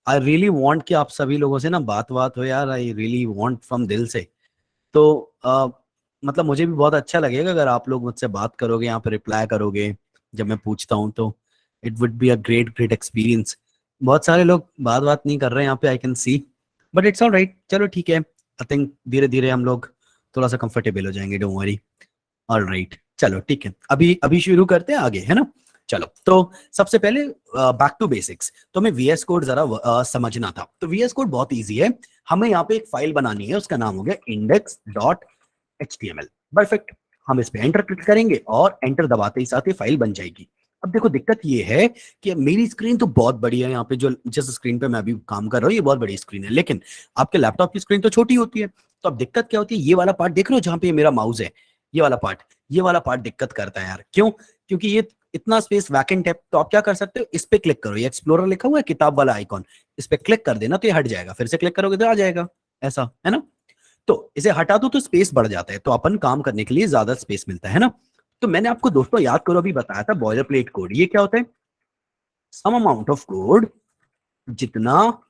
I really want कि आप सभी लोगों से ना बात बात हो यार, आई रियली वांट फ्रॉम दिल से। तो मतलब मुझे भी बहुत अच्छा लगेगा अगर आप लोग मुझसे बात करोगे, यहाँ पे रिप्लाई करोगे जब मैं पूछता हूँ, तो it would be a great great experience. बहुत सारे लोग बात बात नहीं कर रहे हैं यहाँ पे, I can see, but it's all right, चलो ठीक है। आई थिंक धीरे धीरे हम लोग थोड़ा सा कंफर्टेबल हो जाएंगे, डोंट वरी। ऑल राइट, चलो ठीक है, अभी अभी शुरू करते हैं आगे, है ना। चलो, तो सबसे पहले बैक टू बेसिक्स, तो हमें वीएस कोड जरा समझना था। तो वीएस कोड बहुत इजी है। हमें यहाँ पे एक फाइल बनानी है, उसका नाम हो गया index.html। परफेक्ट। हम इस पे एंटर क्लिक करेंगे और एंटर दबाते ही साथ ही फाइल बन जाएगी। अब देखो दिक्कत ये है कि मेरी स्क्रीन तो बहुत बड़ी है, यहाँ पे जो जिस स्क्रीन पे मैं अभी काम कर रहा हूँ ये बहुत बड़ी स्क्रीन है, लेकिन आपके लैपटॉप की स्क्रीन तो छोटी होती है। तो अब दिक्कत क्या होती है, ये वाला पार्ट देख रहे हो जहाँ पे मेरा माउस है, ये वाला पार्ट दिक्कत करता है यार। क्यों? क्योंकि ये इतना स्पेस वैकेंट है। तो आप क्या कर सकते हो, इस पे क्लिक करो, ये एक्सप्लोरर लिखा हुआ है किताब वाला आइकॉन, इस पे क्लिक कर देना तो ये हट जाएगा, फिर से क्लिक करोगे तो आ जाएगा, ऐसा है ना। तो इसे हटा दो तो स्पेस बढ़ जाता है, तो अपन काम करने के लिए ज्यादा स्पेस मिलता है ना। तो मैंने आपको दोस्तों याद करो अभी बताया था बॉयलर प्लेट कोड, ये क्या होता है, सम अमाउंट ऑफ कोड, जितना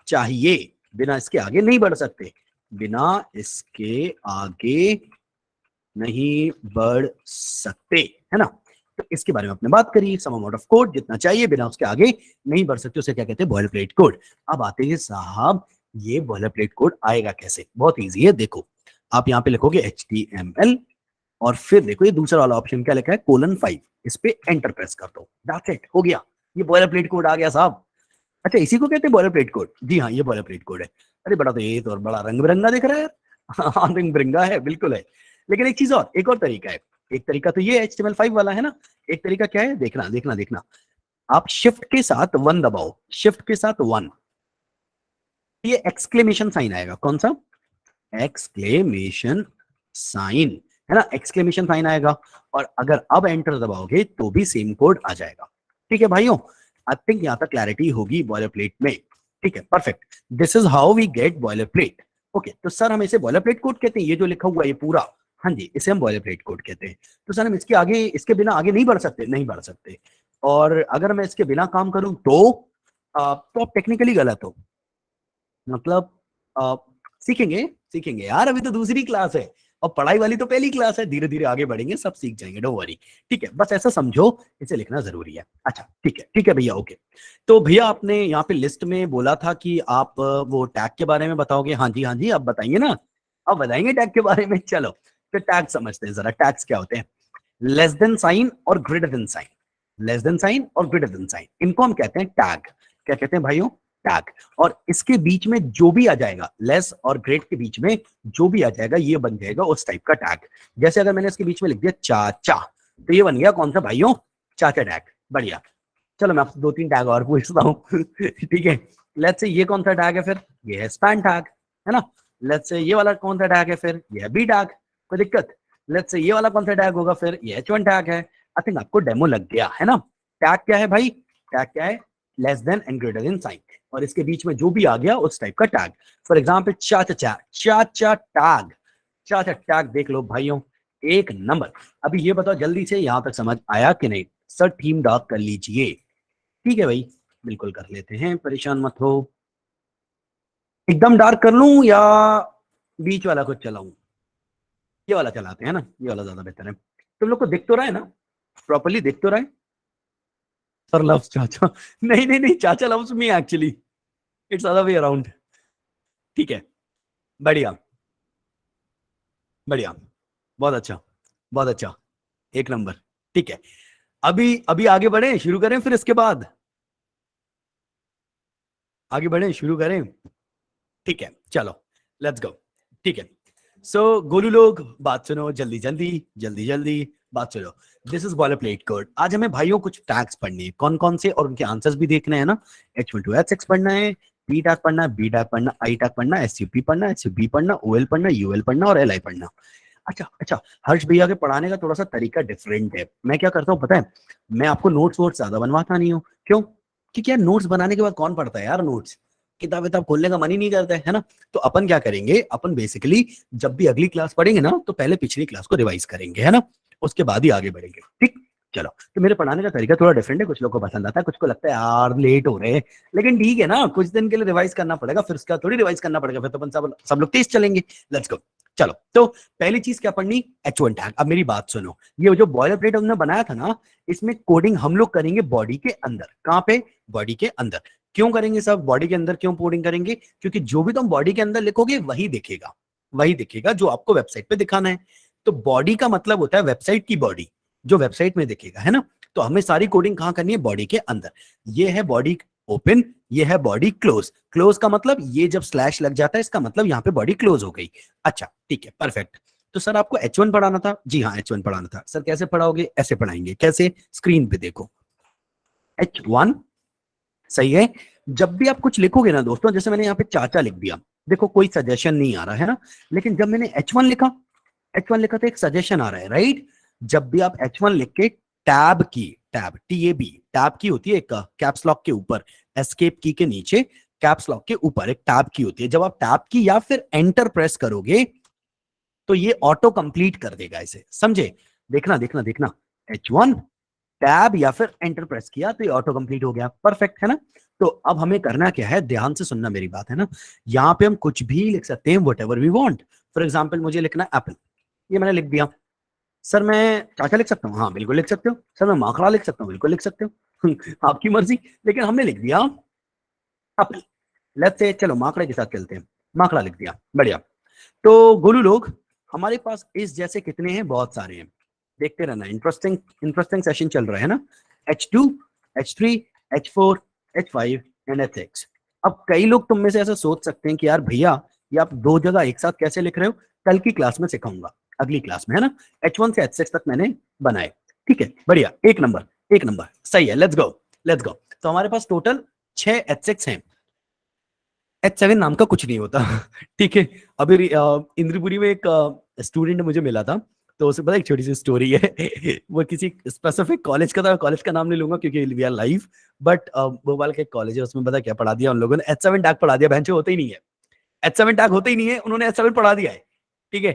चाहिए, बिना इसके आगे नहीं बढ़ सकते, बिना इसके आगे नहीं बढ़ सकते, है ना। तो इसके बारे में आपने बात करी, सम अमाउंट ऑफ कोड, जितना चाहिए बिना उसके आगे नहीं बढ़ सकते, उसे क्या कहते हैं, बॉयलर प्लेट कोड। अब आते हैं साहब, ये बॉयलर प्लेट कोड आएगा कैसे, बहुत इजी है। देखो आप यहाँ पे लिखोगे HTML और फिर देखो ये दूसरा वाला ऑप्शन क्या लिखा है, :5, इस पे एंटर प्रेस कर दो, दैट्स इट, हो गया, ये बॉयलर प्लेट कोड आ गया साहब। अच्छा, इसी को कहते हैं बॉयलर प्लेट कोड? जी हाँ, ये बॉयलर प्लेट कोड है। अरे बड़ा, तो ये तो बड़ा रंग बिरंगा दिख रहा है यार। हाँ, रंग बिरंगा है, बिल्कुल है। लेकिन एक चीज और, एक और तरीका है। एक तरीका तो ये HTML5 वाला है ना, एक तरीका क्या है, देखना देखना देखना, आप शिफ्ट के साथ 1 दबाओ, शिफ्ट के साथ 1, ये एक्सक्लेमेशन साइन आएगा, कौन सा, एक्सक्लेमेशन साइन, है ना, एक्सक्लेमेशन साइन आएगा। और अगर अब एंटर दबाओगे तो भी सेम कोड आ जाएगा। ठीक है भाइयों, आई थिंक यहां तक क्लैरिटी होगी बॉयलर प्लेट में। ठीक है, perfect, this is how we get boiler plate. Okay, तो सर हम इसे बॉयलर प्लेट कोड कहते हैं, ये जो लिखा हुआ है ये पूरा, हाँ जी, इसे हम बॉयलर प्लेट कोड कहते हैं। तो सर हम इसके आगे, इसके बिना आगे नहीं बढ़ सकते, नहीं बढ़ सकते। और अगर मैं इसके बिना काम करूं तो आप टेक्निकली गलत हो। मतलब आ, सीखेंगे सीखेंगे यार, अभी तो दूसरी क्लास है, और पढ़ाई वाली तो पहली क्लास है, धीरे धीरे आगे बढ़ेंगे, सब सीख जाएंगे, डोंट वरी। ठीक है, बस ऐसा समझो, इसे लिखना जरूरी है। अच्छा ठीक है भैया, ओके। तो भैया आपने यहाँ पे लिस्ट में बोला था कि आप वो टैग के बारे में बताओगे, हाँ जी, आप बताइए ना, आप बताएंगे टैग के बारे में। चलो फिर टैग समझते हैं जरा, टैग्स क्या होते हैं। लेस देन साइन और greater than sign, less than sign और ग्रेटर देन साइन, इनको हम कहते हैं टैग। क्या कहते हैं भाइयों, टैग। और इसके बीच में जो भी आ जाएगा, लेस और ग्रेट के बीच में जो भी आ जाएगा, ये बन जाएगा उस टाइप का टैग। जैसे अगर मैंने इसके बीच में लिख दिया चाचा, तो ये बन गया कौन सा भाइयों, चाचा टैग, बढ़िया। चलो मैं आपसे 2-3 टैग और पूछता हूँ। ठीक है, लेट्स से ये कौन सा टैग है, फिर ये है स्पैन टैग, है ना। लेट्स से ये वाला कौन सा टैग है, फिर ये है बी टैग, कोई दिक्कत। लेट्स से ये वाला कौन सा टैग होगा, फिर ये H1 टैग है। आई थिंक आपको डेमो लग गया है ना। टैग क्या है भाई, टैग क्या है, less than and greater than sign, और इसके बीच में जो भी आ गया उस टाइप का टैग। फॉर एग्जाम्पल चाचा, चाचा टैग, चाचा टैग देख लो भाइयों, एक नंबर। अभी ये बताओ जल्दी से, यहां तक समझ आया कि नहीं, सर थीम डार्क कर लीजिए। ठीक है भाई, बिल्कुल कर लेते हैं, परेशान मत हो। एकदम डार्क कर लूं या बीच वाला कुछ चलाऊं, ये वाला चलाते हैं ना, ये वाला ज्यादा बेहतर है। तुम लोग को दिख तो रहा है ना, प्रॉपरली दिख तो रहा है। सर लव्स चाचा, नहीं नहीं नहीं, चाचा loves me actually, it's other way around. ठीक है, बढ़िया बढ़िया, बहुत अच्छा बहुत अच्छा, एक नंबर। ठीक है, अभी अभी आगे बढ़े, शुरू करें फिर इसके बाद, आगे बढ़े शुरू करें। ठीक है चलो, लेट्स गो। ठीक है, सो गोलू लोग बात सुनो, जल्दी जल्दी जल्दी जल्दी बात सुनो। This is boiler plate code. आज हमें भाइयों कुछ टैग्स पढ़नी है, कौन कौन से, और उनके आंसर्स भी देखने हैं ना। H1 to H6 पढ़ना है, P टैग पढ़ना है, B टैग पढ़ना, I टैग पढ़ना, SUP पढ़ना, SUB पढ़ना, OL पढ़ना, UL पढ़ना और LI पढ़ना। अच्छा अच्छा, हर्ष भैया के पढ़ाने का थोड़ा सा तरीका डिफरेंट है। मैं क्या करता हूँ पता है, मैं आपको नोट्स वोट्स ज्यादा बनवाता नहीं हूँ। क्यों? क्योंकि यार नोट्स बनाने के बाद कौन पढ़ता है यार नोट्स, किताब किताब खोलने का मन ही नहीं करता है ना। तो अपन क्या करेंगे, अपन बेसिकली जब भी अगली क्लास पढ़ेंगे ना, तो पहले पिछली क्लास को रिवाइज करेंगे, है ना, उसके बाद ही आगे बढ़ेंगे। ठीक, चलो, तो मेरे पढ़ाने का तरीका थोड़ा डिफरेंट है, कुछ लोगों को पसंद आता है, कुछ को लगता है यार लेट हो रहे हैं, लेकिन ठीक है ना, कुछ दिन के लिए रिवाइज करना पड़ेगा, फिर उसका थोड़ी रिवाइज करना पड़ेगा, फिर तो अपन सब लोग तेज चलेंगे। Let's go. चलो, तो पहली चीज क्या पढ़नी, H1 टैग। अब मेरी बात सुनो, ये जो बॉयलर प्लेट हमने बनाया था ना, इसमें कोडिंग हम लोग करेंगे बॉडी के अंदर। कहाँ पे? बॉडी के अंदर। क्यों करेंगे सब बॉडी के अंदर, क्यों कोडिंग करेंगे? क्योंकि जो भी तुम बॉडी के अंदर लिखोगे वही दिखेगा, वही दिखेगा जो आपको वेबसाइट पे दिखाना है। तो बॉडी का मतलब होता है वेबसाइट की बॉडी, जो वेबसाइट में दिखेगा, है ना। तो हमें सारी कोडिंग कहां करनी है? बॉडी के अंदर। ये है बॉडी ओपन, ये है बॉडी क्लोज। क्लोज का मतलब ये जब स्लैश लग जाता है, इसका मतलब यहाँ पे बॉडी क्लोज हो गई। अच्छा, ठीक है, परफेक्ट। तो सर आपको H1 पढ़ाना था? जी हाँ, H1 पढ़ाना था। सर कैसे पढ़ाओगे? ऐसे पढ़ाएंगे। कैसे? स्क्रीन पे देखो, H1। सही है। जब भी आप कुछ लिखोगे ना दोस्तों, जैसे मैंने यहाँ पे चाचा लिख दिया, देखो कोई सजेशन नहीं आ रहा है ना, लेकिन जब मैंने H1 लिखा, H1 लिखा तो एक सजेशन आ रहा है, राइट। जब भी आप H1 लिख के टैब की, टैब TAB, टैब की होती है एक कैप्स लॉक के ऊपर, एस्केप की के नीचे कैप्स लॉक के ऊपर एक टैब की होती है। जब आप टैब की या फिर एंटर प्रेस करोगे तो ये ऑटो कंप्लीट कर देगा इसे, समझे? देखना देखना देखना, H1 टैब या फिर एंटर प्रेस किया तो ये ऑटो कंप्लीट हो गया। परफेक्ट है ना। तो अब हमें करना क्या है, ध्यान से सुनना मेरी बात, है ना। यहाँ पे हम कुछ भी लिख सकते हैं, whatever we want. For example मुझे लिखना है एप्पल, ये मैंने लिख दिया। सर मैं चाचा लिख सकता हूँ? हाँ बिल्कुल लिख सकते हो। सर मैं माखड़ा लिख सकता हूँ? बिल्कुल लिख सकते हो। आपकी मर्जी, लेकिन हमने लिख दिया एप्पल। लेट्स से चलो माखड़े के साथ चलते हैं, माखड़ा लिख दिया, बढ़िया। तो गोलू लोग, हमारे पास इस जैसे कितने हैं? बहुत सारे हैं। देखते रहना, इंटरेस्टिंग इंटरेस्टिंग सेशन चल रहा है ना। H2, H3, H4, H5 and H6। अब कई लोग तुम में से ऐसा सोच सकते हैं कि यार भैया, ये आप दो जगह एक साथ कैसे लिख रहे हो? कल की क्लास में सिखाऊंगा, अगली क्लास में, है ना। H1 से H6 तक मैंने बनाए, ठीक है, बढ़िया, एक नंबर, एक नंबर, सही है। Let's go, let's go. तो हमारे पास टोटल 6 H6 हैं। H7 नाम का कुछ नहीं होता। ठीक है। अभी इंद्रपुरी में एक स्टूडेंट मुझे मिला था, तो उसे पता एक छोटी सी स्टोरी है। वो किसी स्पेसिफिक कॉलेज का था, कॉलेज का नाम नहीं लूंगा क्योंकि we are live, but Bhopal का एक कॉलेज है, उसमें पता क्या पढ़ा दिया उन लोगों ने? H7 टैग पढ़ा दिया, बहन होता ही नहीं है। H7 टैग होता ही नहीं है, उन्होंने H7 पढ़ा दिया है। ठीक है।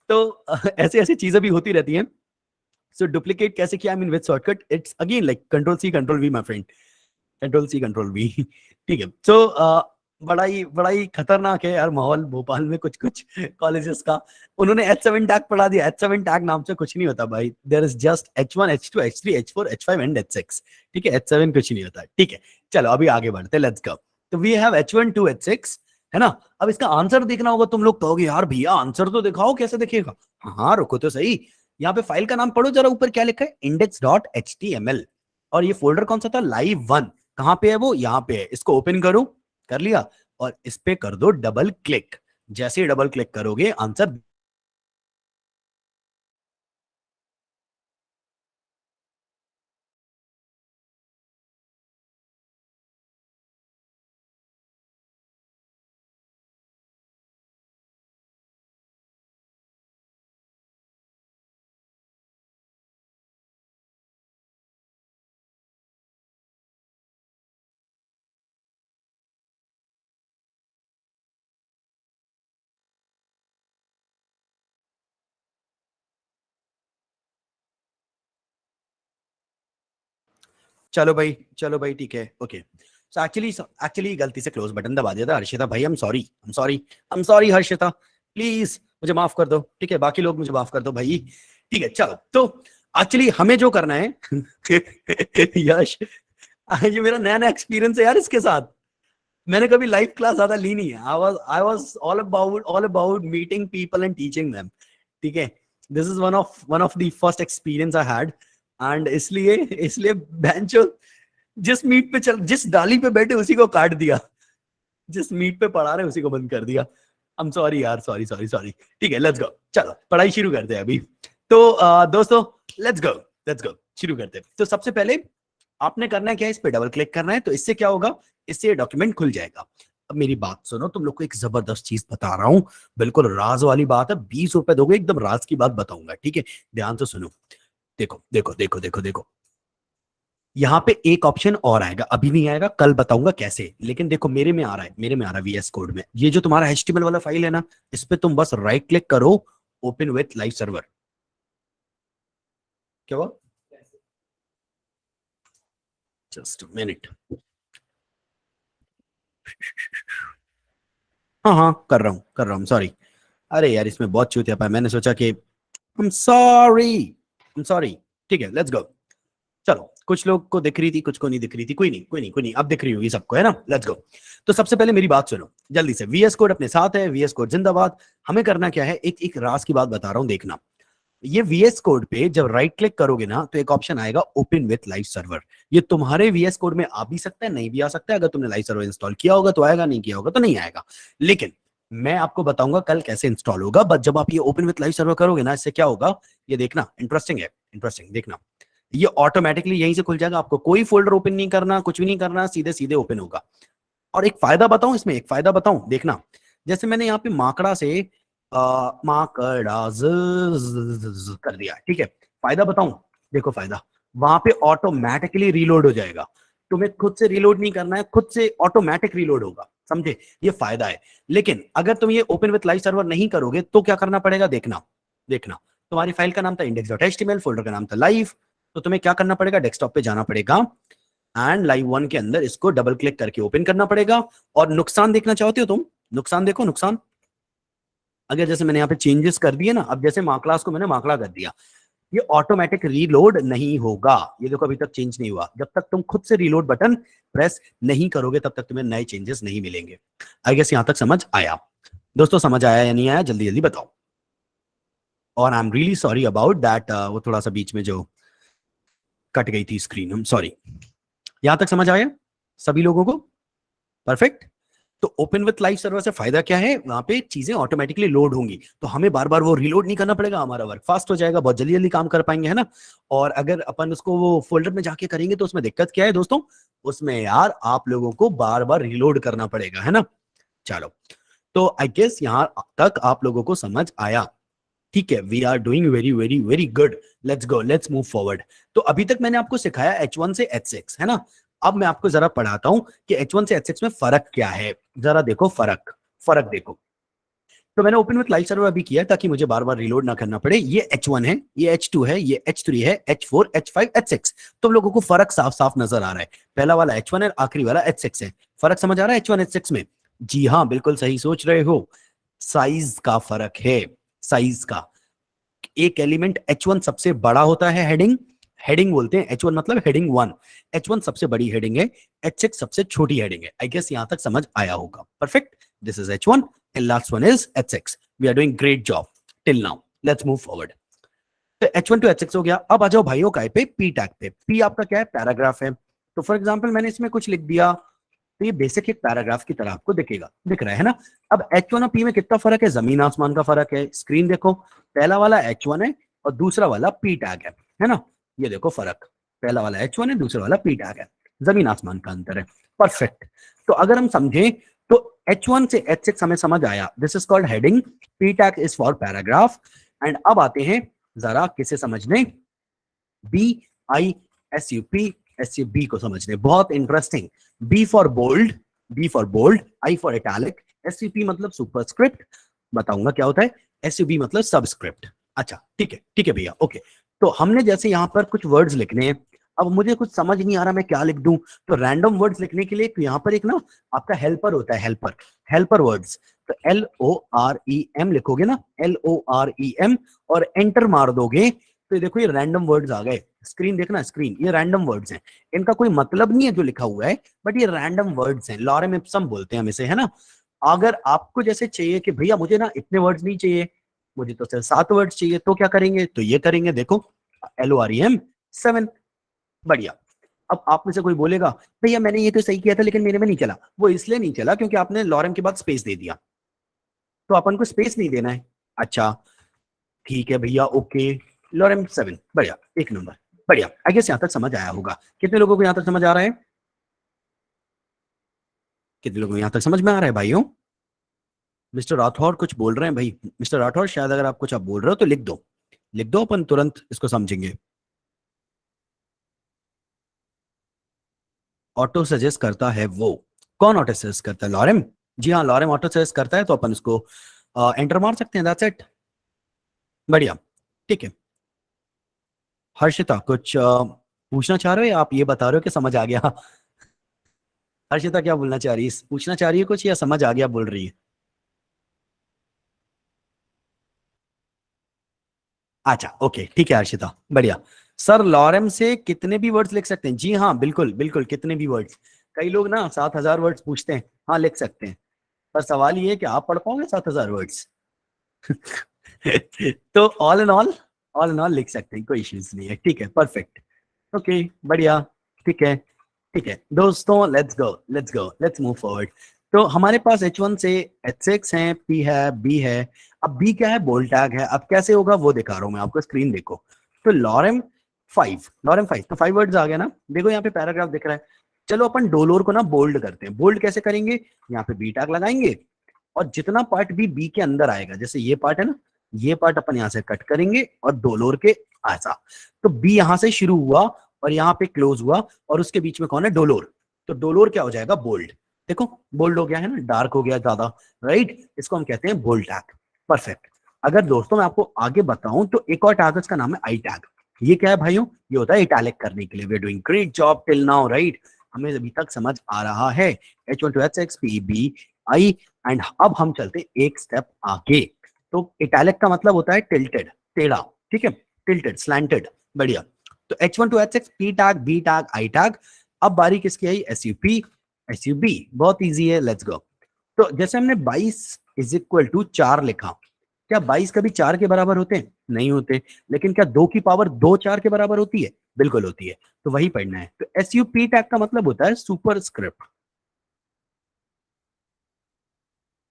तो ऐसी ऐसी चीजें भी होती रहती हैं। सो डुप्लीकेट कैसे किया? I mean with shortcut, it's again like Ctrl+C Ctrl+V my friend, Ctrl+C Ctrl+V। ठीक है। सो बड़ा ही खतरनाक है यार माहौल भोपाल में, कुछ कुछ कॉलेजेस का। उन्होंने H7 टैग पढ़ा दिया। H7 टैग नाम से कुछ नहीं होता भाई, there is just H1, H2, H3, H4, H5 and H6। ठीक है, H7 कुछ नहीं होता। ठीक है, चलो अभी आगे बढ़ते, लेट्स गो। तो we have H1 to H6, है ना। अब इसका आंसर देखना होगा। तुम लोग कहोगे यार भैया आंसर तो दिखाओ, कैसे दिखेगा? हाँ रुको तो सही, यहाँ पे फाइल का नाम पढ़ो जरा, ऊपर क्या लिखा है? index.html। और ये फोल्डर कौन सा था? live1। कहां पे है वो? यहाँ पे है। इसको ओपन करो, कर लिया, और इस पे कर दो डबल क्लिक। जैसे ही डबल क्लिक करोगे आंसर, चलो भाई, चलो भाई, ठीक है, ओके। सो एक्चुअली गलती से क्लोज बटन दबा दिया था हर्षिता भाई, I am sorry Harshita, please मुझे माफ कर दो। ठीक है, बाकी लोग मुझे माफ कर दो भाई। ठीक है, चलो। तो एक्चुअली हमें जो करना है, यश, ये मेरा नया नया एक्सपीरियंस है यार इसके साथ। मैंने कभी लाइव क्लास ज्यादा ली नहीं है। I was all about meeting people and teaching them. ठीक है, this is one of the first experience I had. And इसलिए इसलिए बेंचो, जिस डाली पे बैठे उसी को काट दिया, जिस मीट पे पढ़ा रहे उसी को बंद कर दिया। आई एम सॉरी यार, सॉरी सॉरी सॉरी। ठीक है, लेट्स गो, चलो पढ़ाई शुरू करते हैं अभी। तो दोस्तों, लेट्स गो, लेट्स गो, शुरू करते हैं। तो सबसे पहले आपने करना है क्या? इस पे डबल क्लिक करना है। तो इससे क्या होगा? इससे ये डॉक्यूमेंट खुल जाएगा। अब मेरी बात सुनो, तुम लोग को एक जबरदस्त चीज बता रहा हूं, बिल्कुल राज वाली बात है। 20 रुपए दोगे, एकदम राज की बात बताऊंगा, ठीक है। ध्यान से सुनो, देखो देखो देखो देखो देखो, यहाँ पे एक ऑप्शन और आएगा, अभी नहीं आएगा, कल बताऊंगा कैसे। लेकिन देखो मेरे में आ रहा है, मेरे में आ रहा है VS कोड में। ये जो तुम्हारा HTML वाला फाइल है ना, इस पे तुम बस राइट क्लिक करो, ओपन विथ लाइव सर्वर। क्या हुआ? Just minute. हाँ हाँ कर रहा हूँ सॉरी। अरे यार इसमें बहुत चूतिया पाया, मैंने सोचा कि आई एम सॉरी। ठीक है लेट्स गो। चलो कुछ लोग को दिख रही थी, कुछ को नहीं दिख रही थी, कोई नहीं कोई नहीं कोई नहीं, अब दिख रही होगी सबको, है ना। Let's go. तो सबसे पहले मेरी बात सुनो जल्दी से, वीएस कोड अपने साथ है, वीएस कोड जिंदाबाद। हमें करना क्या है, एक एक राज की बात बता रहा हूं देखना। ये वीएस कोड पे जब राइट क्लिक करोगे ना तो एक ऑप्शन आएगा ओपन विथ लाइव सर्वर। ये तुम्हारे वीएस कोड में आ भी सकता है, नहीं भी आ सकता है। अगर तुमने लाइव सर्वर इंस्टॉल किया होगा तो आएगा, नहीं किया होगा तो नहीं आएगा। लेकिन मैं आपको बताऊंगा कल कैसे इंस्टॉल होगा। बट जब आप ये ओपन विथ लाइव सर्वर करोगे ना, इससे क्या होगा ये देखना, इंटरेस्टिंग है, इंटरेस्टिंग देखना। ये ऑटोमेटिकली यहीं से खुल जाएगा, आपको कोई फोल्डर ओपन नहीं करना, कुछ भी नहीं करना, सीधे सीधे ओपन होगा। और एक फायदा बताऊं इसमें, एक फायदा बताऊं देखना। जैसे मैंने यहाँ पे माकड़ा से माकड़ा कर दिया, ठीक है। फायदा बताऊं, देखो फायदा, वहां पे ऑटोमेटिकली रीलोड हो जाएगा। तुम्हें खुद से रीलोड नहीं करना है, खुद से ऑटोमेटिक रीलोड होगा, समझे। ये फायदा है। लेकिन अगर तुम ये ओपन विथ लाइव सर्वर नहीं करोगे तो क्या करना पड़ेगा देखना। देखना, तुम्हारी फाइल का नाम था index.html, फोल्डर का नाम था लाइव। तो तुम्हें क्या करना पड़ेगा, डेस्कटॉप पे जाना पड़ेगा एंड लाइव वन के अंदर इसको डबल क्लिक करके ओपन करना पड़ेगा। और नुकसान देखना चाहते हो तुम, नुकसान देखो नुकसान। अगर जैसे मैंने यहाँ पे चेंजेस कर दिए ना, अब जैसे मार्क्लास को मैंने मार्कला कर दिया, ये ऑटोमेटिक रीलोड नहीं होगा। ये देखो अभी तक चेंज नहीं हुआ, जब तक तुम खुद से रीलोड बटन प्रेस नहीं करोगे तब तक तुम्हें नए चेंजेस नहीं मिलेंगे। आई गेस यहां तक समझ आया दोस्तों, समझ आया या नहीं आया जल्दी जल्दी बताओ। और I am really sorry about that, वो थोड़ा सा बीच में जो कट गई थी स्क्रीन, हम सॉरी। यहां तक समझ आया सभी लोगों को, परफेक्ट। तो ओपन विथ लाइव सर्वर से फायदा क्या है, वहां पे चीजें ऑटोमेटिकली लोड होंगी, तो हमें बार बार वो रीलोड नहीं करना पड़ेगा, हमारा वर्क फास्ट हो जाएगा, बहुत जल्दी जल्दी काम कर पाएंगे, है ना। और अगर अपन उसको वो फोल्डर में जाके करेंगे तो उसमें दिक्कत क्या है दोस्तों, उसमें यार आप लोगों को बार बार रीलोड करना पड़ेगा, है ना। चलो, तो आई गेस यहां तक आप लोगों को समझ आया। ठीक है, we are doing very very very good. Let's go, let's move forward. तो अभी तक मैंने आपको सिखाया H1 से H6, है ना। अब मैं आपको जरा पढ़ाता हूं कि H1 से H6 में फर्क क्या है। जरा देखो फर्क, फर्क देखो। तो मैंने ओपन विथ लाइव सर्वर अभी किया ताकि मुझे बार बार रिलोड ना करना पड़े। ये H1 है, ये H2 है, ये H3 है, H4, H5, H6। तो लोगों को फर्क साफ साफ नजर आ रहा है। पहला वाला H1 है, आखिरी वाला H6 है। फर्क समझ आ रहा है H1 H6 में। जी हाँ बिल्कुल सही सोच रहे हो, साइज का फर्क है, साइज का। एक एलिमेंट H1 सबसे बड़ा होता है, हेडिंग, हेडिंग बोलते हैं H1 मतलब हेडिंग 1। H1 सबसे बड़ी हेडिंग है, H6 सबसे छोटी हेडिंग है। आई गेस यहां तक समझ आया होगा, perfect. This is H1 and last one is H6। We are doing great job till now, let's move forward. तो H1 टू H6 हो गया। अब आ जाओ भाइयों काय पे, P टैग पे। P आपका क्या है, पैराग्राफ है। तो फॉर एग्जांपल मैंने इसमें कुछ लिख दिया तो ये बेसिक एक पैराग्राफ की तरह आपको दिखेगा, दिख रहा है ना। अब H1 और P में कितना फर्क है, जमीन आसमान का फर्क है। स्क्रीन देखो, पहला वाला H1 है और दूसरा वाला P टैग है ना। ये देखो फर्क, पहला वाला H1 है, दूसरा वाला P टैग है, जमीन आसमान का अंतर है, परफेक्ट। तो अगर हम समझें तो H1 से H6 हमें समझ आया, this is called heading, P tag is for paragraph. And अब आते हैं जरा किसे समझने, BISUP को समझने, बहुत interesting. B for bold, B for bold, I for italic, SUP मतलब सुपरस्क्रिप्ट, बताऊंगा क्या होता है, SUB मतलब सबस्क्रिप्ट। अच्छा ठीक है भैया, ओके। तो हमने जैसे यहाँ पर कुछ वर्ड्स लिखने हैं, अब मुझे कुछ समझ नहीं आ रहा मैं क्या लिख दूं, तो रैंडम वर्ड्स लिखने के लिए यहाँ पर एक ना आपका हेल्पर होता है, हेल्पर, हेल्पर वर्ड्स। तो LOREM लिखोगे ना, LOREM, और एंटर मार दोगे तो ये देखो ये रैंडम वर्ड्स आ गए। स्क्रीन देखना, स्क्रीन, ये रैंडम वर्ड्स हैं, इनका कोई मतलब नहीं है जो लिखा हुआ है, बट ये रैंडम वर्ड्स हैं, लॉरेम इप्सम बोलते हैं हम इसे, है ना। अगर आपको जैसे चाहिए कि भैया मुझे ना इतने वर्ड्स नहीं चाहिए, मुझे तो सिर्फ 7 वर्ड्स चाहिए, तो क्या करेंगे, तो ये करेंगे, देखो LOREM 7, बढ़िया। अब आप में से कोई बोलेगा भैया मैंने ये तो सही किया था लेकिन मेरे में नहीं चला, वो इसलिए नहीं चला क्योंकि आपने लॉरेम के बाद स्पेस दे दिया, तो अपन को स्पेस नहीं देना है। अच्छा ठीक है भैया, ओके, लॉरेम 7, बढ़िया, एक नंबर, बढ़िया। आई गेस यहां तक समझ आया होगा। कितने लोगों को यहां तक समझ आ रहा है, कितने लोगों को यहां तक समझ में आ रहा है भाइयों। मिस्टर राठौर कुछ बोल रहे हैं भाई, मिस्टर राठौर शायद अगर आप कुछ आप बोल रहे हो तो लिख दो, लिख दो, अपन तुरंत इसको समझेंगे। ऑटो सजेस्ट करता है वो, कौन ऑटो सजेस्ट करता है, लॉरेम। जी हाँ, लॉरेम ऑटो सजेस्ट करता है, तो अपन इसको एंटर मार सकते हैं, दैट्स इट, बढ़िया, ठीक है। हर्षिता कुछ पूछना चाह रहे हो या आप ये बता रहे हो कि समझ आ गया? हर्षिता क्या बोलना चाह रही है, पूछना चाह रही है कुछ या समझ आ गया बोल रही है? अच्छा ओके ठीक है हर्षिता, बढ़िया। सर लॉरेम से कितने भी वर्ड्स लिख सकते हैं? जी हाँ बिल्कुल बिल्कुल, कितने भी वर्ड्स। कई लोग ना 7,000 वर्ड्स पूछते हैं, हाँ लिख सकते हैं, पर सवाल ये है कि आप पढ़ पाओगे 7,000 वर्ड्स? तो ऑल इन ऑल लिख सकते हैं, कोई इश्यूज नहीं है, ठीक है परफेक्ट। ओके बढ़िया, ठीक है। ठीक है दोस्तों, लेट्स मूव फॉरवर्ड। तो हमारे पास H1 से H6 है, P है, B है। अब B क्या है? बोल्ड टैग है। अब कैसे होगा वो दिखा रहा हूं मैं आपको, स्क्रीन देखो। तो लॉरेम 5 तो 5 वर्ड्स आ गया ना, देखो यहाँ पे पैराग्राफ दिख रहा है। चलो अपन डोलोर को ना बोल्ड करते हैं। बोल्ड कैसे करेंगे? यहाँ पे बी टैग लगाएंगे, और जितना पार्ट भी बी के अंदर आएगा, जैसे ये पार्ट है ना, ये पार्ट अपन यहाँ से कट करेंगे और डोलोर के ऐसा। तो बी यहाँ से शुरू हुआ और यहाँ पे क्लोज हुआ, और उसके बीच में कौन है? डोलोर। तो डोलोर क्या हो जाएगा? बोल्ड। देखो बोल्ड हो गया है ना, डार्क हो गया ज्यादा, राइट? इसको हम कहते हैं बोल्ड टैग। परफेक्ट। अगर दोस्तों मैं आपको आगे बताऊं तो एक और टैग उसका नाम है आई टैग। ये क्या है भाइयों? ये होता है इटैलिक करने के लिए। We are doing great job till now, right? हमें अभी तक समझ आ रहा है। H1 to H6 P B I। And अब हम चलते एक स्टेप आगे। तो इटैलिक का मतलब होता है टिल्टेड, टेढ़ा, ठीक है, टिल्टेड, स्लैंटेड, बढ़िया। तो H1 to H6 P tag, B tag, I tag. अब बारी किसकी आई? SUP, SUB। बहुत इजी है, लेट्स गो। तो जैसे हमने 22 = 4 लिखा, क्या 22 कभी 4 के बराबर होते हैं? नहीं होते। लेकिन क्या 2 की पावर 2 4 के बराबर होती है? बिल्कुल होती है। तो वही पढ़ना है। तो SUP टैग का मतलब होता है सुपर स्क्रिप्ट,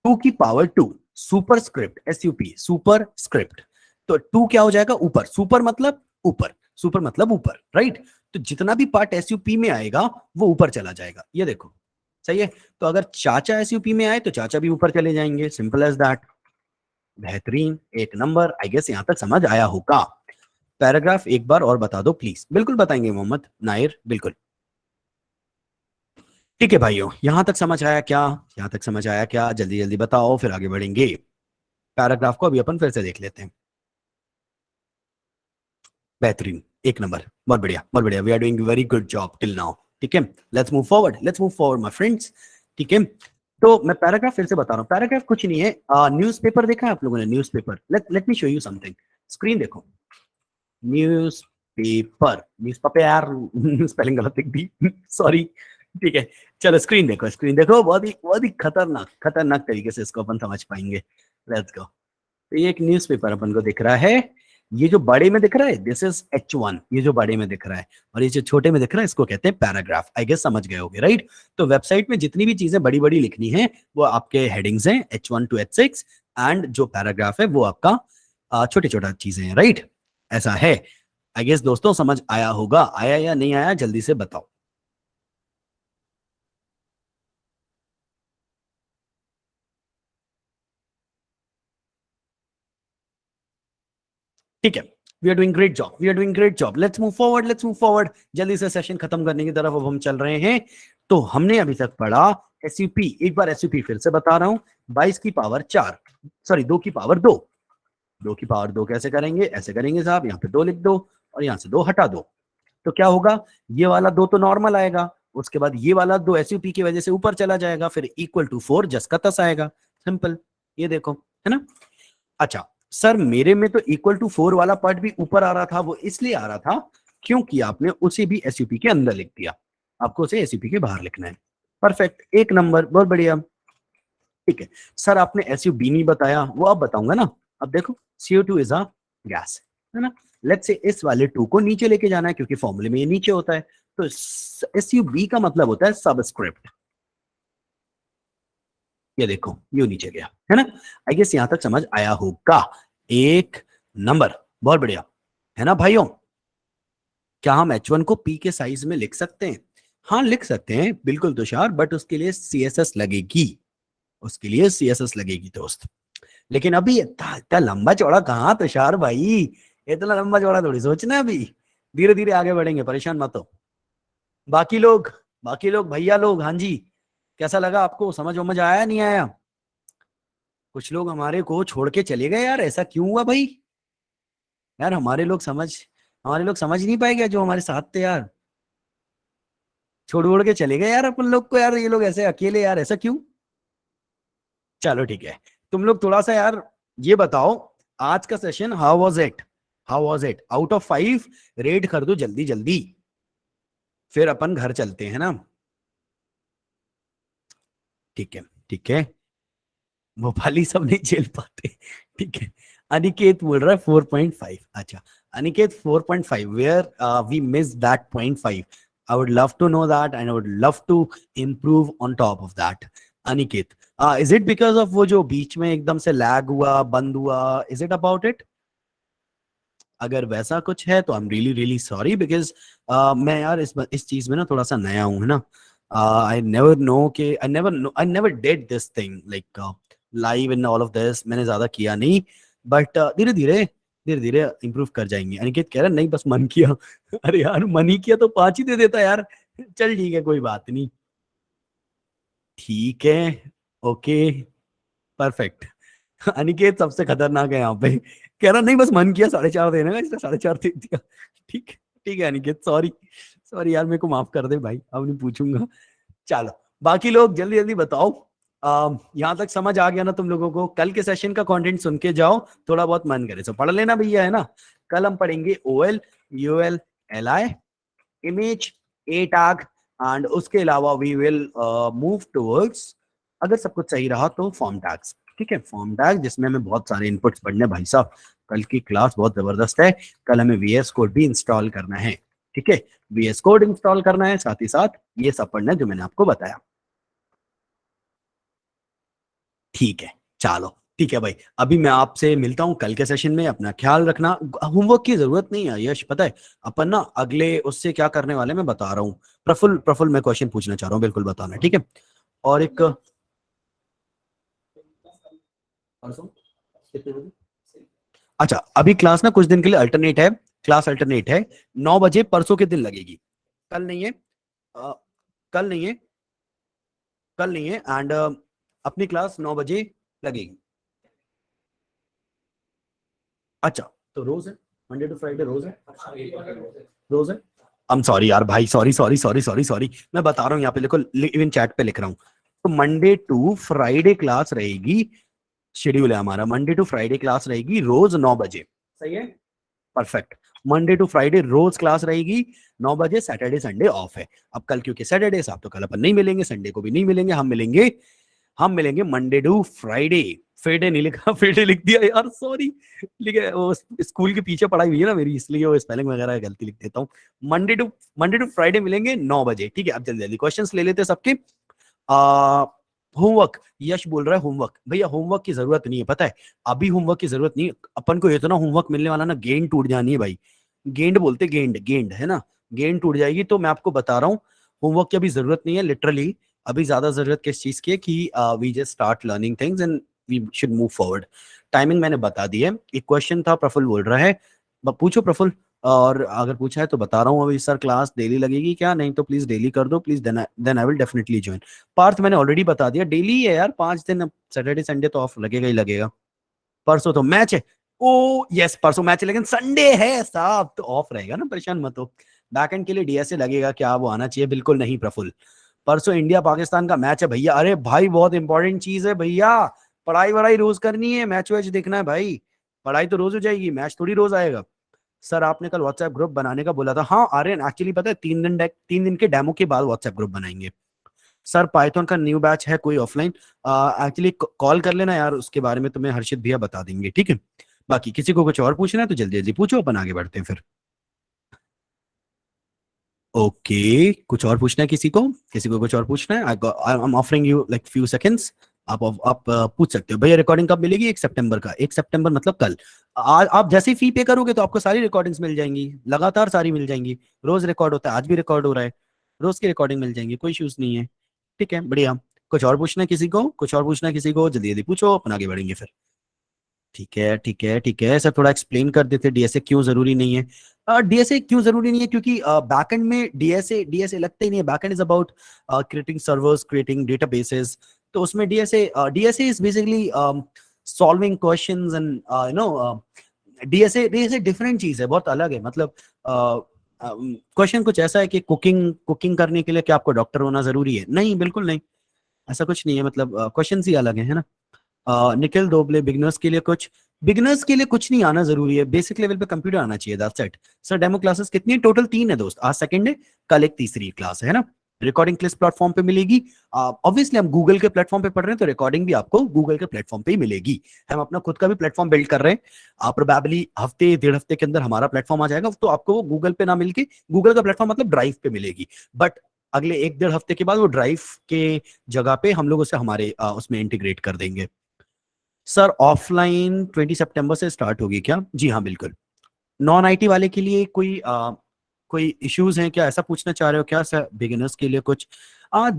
2 की power 2, super script, SUP super script. तो 2 क्या हो जाएगा? ऊपर। सुपर मतलब ऊपर, सुपर मतलब ऊपर, राइट? तो जितना भी पार्ट SUP में आएगा वो ऊपर चला जाएगा, ये देखो, सही है। तो अगर चाचा SUP में आए तो चाचा भी ऊपर चले जाएंगे, सिंपल एज दैट। बेहतरीन, एक नंबर। आई गेस यहां तक समझ आया होगा। पैराग्राफ एक बार और बता दो प्लीज। बिल्कुल बताएंगे मोहम्मद नायर, बिल्कुल। ठीक है भाइयों, यहां तक समझ आया क्या? यहां तक समझ आया क्या? जल्दी जल्दी बताओ, फिर आगे बढ़ेंगे। पैराग्राफ को अभी अपन फिर से देख लेते हैं। बेहतरीन, एक नंबर, बहुत बढ़िया बहुत बढ़िया। We are doing very good job till now. ठीक है, let's move forward my friends. ठीक है, तो मैं पैराग्राफ फिर से बता रहा हूँ। पैराग्राफ कुछ नहीं है, न्यूज़पेपर देखा है आप लोगों ने? Newspaper, let me show you something. Screen देखो। न्यूज़पेपर यार, स्पेलिंग गलत लिख दी, सॉरी। ठीक है, चलो स्क्रीन देखो, स्क्रीन देखो। बहुत ही खतरनाक खतरनाक तरीके से इसको अपन समझ पाएंगे। Let's go. तो ये एक न्यूज़पेपर अपन को दिख रहा है। ये जो बड़े में दिख रहा है दिस इज H1, ये जो बड़े में दिख रहा है, और ये जो छोटे में दिख रहा है इसको कहते हैं पैराग्राफ। आई गेस समझ गए होगे, राइट? तो वेबसाइट में जितनी भी चीजें बड़ी बड़ी लिखनी है वो आपके हेडिंग्स हैं, H1 to H6। एंड जो पैराग्राफ है वो आपका छोटे छोटा चीजें हैं, राइट? ऐसा है। आई गेस दोस्तों समझ आया होगा। आया या नहीं आया जल्दी से बताओ। ठीक है, we are doing great job, we are doing great job. Let's move forward, let's move forward. जल्दी से सेशन खत्म करने की तरफ अब हम चल रहे हैं। तो हमने अभी तक पढ़ा SUP। एक बार SUP फिर से बता रहा हूं। 22 की पावर 4, सॉरी 2 की पावर 2। 2 की पावर 2 कैसे करेंगे? ऐसे करेंगे साहब, यहाँ पे 2 लिख दो और यहाँ से 2 हटा दो। तो क्या होगा? ये वाला 2 तो नॉर्मल आएगा, उसके बाद ये वाला 2 SUP की वजह से ऊपर चला जाएगा, फिर =4 जस का तस आएगा। सिंपल, ये देखो, है ना? अच्छा सर, मेरे में तो =4 वाला पार्ट भी ऊपर आ रहा था। वो इसलिए आ रहा था क्योंकि आपने उसे भी SUP के अंदर लिख दिया। आपको उसे SUP के बाहर लिखना है। परफेक्ट, एक नंबर, बहुत बढ़िया। ठीक है सर, आपने SUB नहीं बताया, वो अब बताऊंगा ना। अब देखो, CO2 इज अ गैस, है ना? लेट्स से इस वाले 2 को नीचे लेके जाना है क्योंकि फॉर्मूले में ये नीचे होता है। तो SUB का मतलब होता है सबस्क्रिप्ट। ये देखो, यू नीचे गया, है ना? आई गेस यहां तक समझ आया होगा। एक नंबर, बहुत बढ़िया, है ना भाइयों? क्या हम H1 को P के साइज में लिख सकते हैं? हाँ लिख सकते हैं बिल्कुल तुषार, बट उसके लिए CSS लगेगी। उसके लिए CSS लगेगी दोस्त। लेकिन अभी इतना इतना लंबा चौड़ा कहाँ तुषार भाई? इतना लंबा चौड़ा थोड़ी सोचना है अभी। धीरे धीरे आगे बढ़ेंगे, परेशान मत हो। बाकी लोग, बाकी लोग भैया लोग, हाँ जी, कैसा लगा आपको? समझ वमझ आया नहीं आया? कुछ लोग हमारे को छोड़ के चले गए यार, ऐसा क्यों हुआ भाई? यार हमारे लोग समझ हमारे लोग समझ नहीं पाएंगे जो हमारे साथ थे यार, छोड़ ओड़ के चले गए यार अपन लोग को यार, ये लोग ऐसे अकेले यार, ऐसा क्यों? चलो ठीक है, तुम लोग थोड़ा सा यार ये बताओ, आज का session how was it? How was it out of 5? Rate कर दो जल्दी जल्दी, फिर अपन घर चलते हैं ना। ठीक है ठीक है, भोपाली सब नहीं झेल पाते। ठीक है, अनिकेत बोल रहा है 4.5। अच्छा, Aniket 4.5, where we miss that 0.5? I would love to know that and I would love to improve on top of that. Aniket, is it because of वो जो बीच में एकदम से लैग हुआ, बंद हुआ? Is it about it? अगर वैसा कुछ है तो I am really really sorry, because मैं यार इस चीज में ना थोड़ा सा नया हूँ, है ना। आई नेवर नो के I never did this thing like live in all of this, मैंने ज्यादा किया नहीं, बट धीरे धीरे इंप्रूव कर जाएंगे। अनिकेत कह रहा है नहीं बस मन किया। अरे यार मन ही किया तो 5 ही दे देता यार। चल ठीक है, कोई बात नहीं। ठीक है, ओके, परफेक्ट। अनिकेत सबसे खतरनाक है यहाँ पे, कह रहा नहीं बस मन किया 4.5 देने का, इसने 4.5 दे दिया। ठीक, ठीक है अनिकेत, सॉरी, सॉरी यार, मेरे को माफ कर दे भाई, अब नहीं पूछूंगा। चलो, बाकी लोग जल्दी जल्दी बताओ, यहाँ तक समझ आ गया ना तुम लोगों को? कल के सेशन का कंटेंट सुन के जाओ, थोड़ा बहुत मन करे तो पढ़ लेना भैया, है ना। कल हम पढ़ेंगे OL, UL, LI, image, A tag, and उसके अलावा वी विल मूव टुवर्ड्स, अगर सब कुछ सही रहा तो फॉर्म टैग्स। ठीक है, फॉर्म टैग जिसमें हमें बहुत सारे इनपुट्स पढ़ने हैं भाई साहब। कल की क्लास बहुत जबरदस्त है, कल हमें VS कोड भी इंस्टॉल करना है। ठीक है, VS कोड इंस्टॉल करना है, साथ ही साथ ये सब पढ़ना है जो मैंने आपको बताया। ठीक है, चलो ठीक है भाई, अभी मैं आपसे मिलता हूँ कल के सेशन में, अपना ख्याल रखना। होमवर्क की जरूरत नहीं है यश, पता है अपन ना अगले उससे क्या करने वाले मैं बता रहा हूँ। प्रफुल्ल, प्रफुल्ल मैं क्वेश्चन पूछना चाह रहा हूँ, बिल्कुल बताना, ठीक है। और एक परसों कितने बजे? अच्छा, अभी क्लास ना कुछ दिन के लिए अल्टरनेट है, क्लास अल्टरनेट है, 9 बजे परसों के दिन लगेगी, कल नहीं है। अ, कल नहीं है, कल नहीं है, एंड अपनी क्लास 9 बजे लगेगी। अच्छा, तो रोज है, मंडे टू फ्राइडे रोज है, रोज है। आई एम सॉरी यार भाई, sorry sorry sorry sorry sorry, मैं बता रहा हूँ यहाँ पे लिखो, इवन चैट पे लिख रहा हूँ। तो मंडे टू फ्राइडे क्लास रहेगी, शेड्यूल है हमारा, मंडे टू फ्राइडे क्लास रहेगी रोज 9 बजे। सही है, परफेक्ट। मंडे टू फ्राइडे रोज क्लास रहेगी 9 बजे, सैटरडे संडे ऑफ है। अब कल क्योंकि सैटरडे साहब तो कल अपन नहीं मिलेंगे, संडे को भी नहीं मिलेंगे, हम मिलेंगे मंडे टू फ्राइडे। फ्राइडे नहीं लिखा, फ्राइडे लिख दिया यार, सॉरी। लिखे वो स्कूल के पीछे पढ़ाई हुई है ना मेरी, इसलिए वो स्पेलिंग वगैरह गलती लिख देता हूँ। मंडे टू फ्राइडे मिलेंगे 9 बजे, ठीक है। अब जल्दी जल्दी क्वेश्चंस ले लेते हैं सबके। आ होमवर्क, यश बोल रहा है होमवर्क, भैया होमवर्क की जरूरत नहीं है, पता है अभी होमवर्क की जरूरत नहीं है। अपन को इतना होमवर्क मिलने वाला ना, गेंद टूट जानी है भाई। गेंद बोलते, गेंद गेंद है ना, गेंद टूट जाएगी। तो मैं आपको बता रहा हूँ, होमवर्क की अभी जरूरत नहीं है लिटरली। अभी ज्यादा जरूरत किस चीज की है कि we just start learning things and we should move forward. Timing मैंने बता दी है। एक क्वेश्चन था, प्रफुल्ल बोल रहा है, पूछो प्रफुल्ल। और अगर पूछा है तो बता रहा हूँ अभी, सर क्लास डेली लगेगी क्या? नहीं तो प्लीज डेली कर दो please, then I will definitely join. Parth मैंने ऑलरेडी बता दिया, डेली है यार, 5 दिन, अब सैटरडे संडे तो ऑफ लगेगा ही लगेगा। परसों तो मैच है, ओ यस परसों मैच है, लेकिन संडे है साहब तो ऑफ रहेगा ना, परेशान मत हो। बैकएंड के लिए DSA लगेगा क्या, वो आना चाहिए? बिल्कुल नहीं प्रफुल्ल, परसों इंडिया पाकिस्तान का मैच है भैया। अरे भाई बहुत इंपॉर्टेंट चीज है भैया, पढ़ाई वढ़ाई रोज करनी है, मैच वैच देखना है भाई। पढ़ाई तो रोज हो जाएगी, मैच थोड़ी रोज आएगा। सर आपने कल व्हाट्सएप ग्रुप बनाने का बोला था, हाँ आर्यन एक्चुअली पता है 3 दिन के डेमो के बाद व्हाट्सएप ग्रुप बनाएंगे। सर पाइथन का न्यू बैच है कोई ऑफलाइन? एक्चुअली कॉल कर लेना यार, उसके बारे में तुम्हें हर्षित भैया बता देंगे, ठीक है। बाकी किसी को कुछ और पूछना है तो जल्दी जल्दी पूछो, अपन आगे बढ़ते हैं फिर। ओके, कुछ और पूछना है किसी को? किसी को कुछ और पूछना है? I am offering you like few seconds. आप पूछ सकते हो। भैया रिकॉर्डिंग कब मिलेगी? 1 सितंबर का, 1 सितंबर मतलब कल। आज आप जैसे ही फी पे करोगे तो आपको सारी रिकॉर्डिंग्स मिल जाएंगी, लगातार सारी मिल जाएंगी। रोज रिकॉर्ड होता है, आज भी रिकॉर्ड हो रहा है, रोज की रिकॉर्डिंग मिल जाएंगी, कोई इश्यूज नहीं है। ठीक है, बढ़िया। कुछ और पूछना है किसी को? कुछ और पूछना है किसी को? जल्दी जल्दी पूछो, अपन आगे बढ़ेंगे फिर। ठीक है ठीक है ठीक है, सर थोड़ा एक्सप्लेन कर देते DSA क्यों जरूरी नहीं है। DSA क्यों जरूरी नहीं है? क्योंकि बैकएंड में डीएसए लगता ही नहीं है। Backend is about creating servers, creating databases. तो उसमें DSA is basically solving questions and DSA DSA different चीज है, बहुत अलग है। मतलब क्वेश्चन कुछ ऐसा है कि कुकिंग कुकिंग करने के लिए क्या आपको डॉक्टर होना जरूरी है? नहीं, बिल्कुल नहीं, ऐसा कुछ नहीं है। मतलब क्वेश्चन ही अलग है ना। निखिल दोबले, बिगिनर्स के लिए कुछ नहीं आना जरूरी है, बेसिक लेवल पे कंप्यूटर आना चाहिए, that's it. Sir demo classes कितनी है? टोटल 3 है दोस्त, आज सेकंड है, कल एक तीसरी क्लास है ना। रिकॉर्डिंग किस प्लेटफॉर्म पे मिलेगी? ऑब्वियसली हम गूगल के प्लेटफॉर्म पे पढ़ रहे हैं, तो रिकॉर्डिंग भी आपको गूगल के प्लेटफॉर्म पे ही मिलेगी। हम अपना खुद का भी प्लेटफॉर्म बिल्ड कर रहे हैं, प्रोबेबली हफ्ते 1.5 हफ्ते के अंदर हमारा प्लेटफॉर्म आ जाएगा, तो आपको वो गूगल पे ना मिलके, गूगल का प्लेटफॉर्म मतलब ड्राइव पे मिलेगी, बट अगले 1-1.5 हफ्ते के बाद वो ड्राइव के जगह पे हम लोग उसे हमारे उसमें इंटीग्रेट कर देंगे। सर ऑफलाइन 20 सितंबर से स्टार्ट होगी क्या? जी हाँ बिल्कुल। नॉन आईटी वाले के लिए कोई इश्यूज हैं क्या, ऐसा पूछना चाह रहे हो क्या सर? बिगिनर्स के लिए कुछ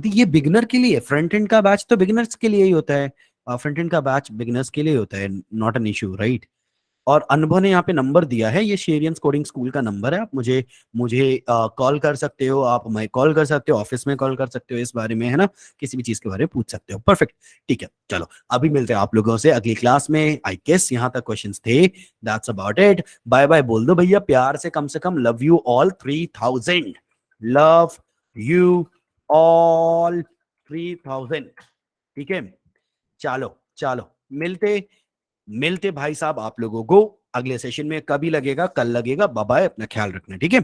ये बिगिनर के लिए, फ्रंट एंड का बैच तो बिगिनर्स के लिए ही होता है, फ्रंट एंड का बैच बिगिनर्स के लिए होता है, नॉट एन इशू राइट। और अनुभव ने यहाँ पे नंबर दिया है, ये शेरियंस कोडिंग स्कूल का नंबर है, आप मुझे मुझे कॉल कर सकते हो, आप मैं कॉल कर सकते हो, ऑफिस में कॉल कर सकते हो, इस बारे में है ना, किसी भी चीज के बारे में पूछ सकते हो। परफेक्ट, ठीक है, चलो अभी मिलते हैं आप लोगों से अगली क्लास में। आई गेस यहाँ तक क्वेश्चंस थे, that's about it. Bye bye बोल दो भैया प्यार से कम love you all 3000, love you all 3000, ठीक है। चलो चलो, मिलते मिलते भाई साहब आप लोगों को अगले सेशन में, कभी लगेगा कल लगेगा। बाय बाय, अपना ख्याल रखना, ठीक है।